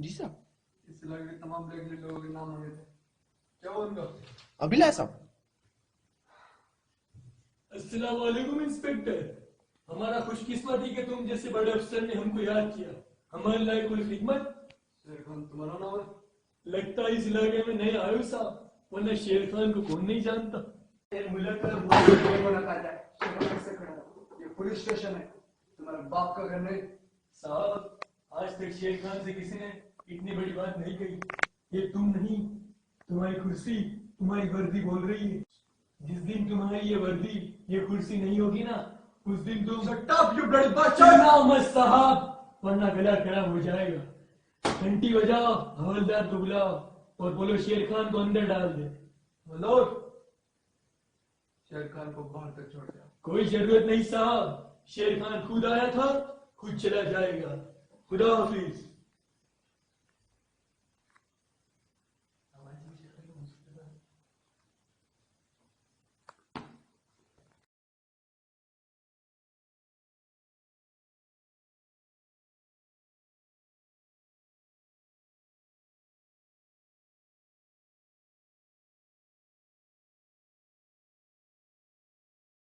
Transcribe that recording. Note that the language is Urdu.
جی صاحب. اس علاقے کے تمام بلیک لسٹ لوگوں کے نام مانگے تھے. کیا ہوا ان کا؟ ابھی صاحب. السلام علیکم انسپیکٹر. ہمارا خوش قسمتی کہ تم جیسے بڑے افسر نے ہم کو یاد کیا. ہمارے لائق کوئی خدمت؟ شیر خان تمہارا نام ہے؟ لگتا ہے اس علاقے میں نئے آئے ہو صاحب، ورنہ شیر خان کو کون نہیں جانتا. یہ پولیس اسٹیشن ہے، تمہارے باپ کا گھر نہیں. صاحب آج تک شیر خان سے کسی نے اتنی بڑی بات نہیں کہی. یہ تم نہیں، تمہاری کرسی، تمہاری وردی بول رہی ہے. جس دن تمہاری یہ وردی، یہ کرسی نہیں ہوگی نا، اس دن تم چلنا مت صاحب، ورنہ گلا خراب ہو جائے گا. گھنٹی بجاؤ، حوالدار کو بلاؤ اور بولو شیر خان کو اندر ڈال دے. لوٹ شیر خان کو باہر تک چھوڑ دیا. کوئی ضرورت نہیں صاحب، شیر خان خود آیا تھا، خود چلا جائے گا. خدا حافظ.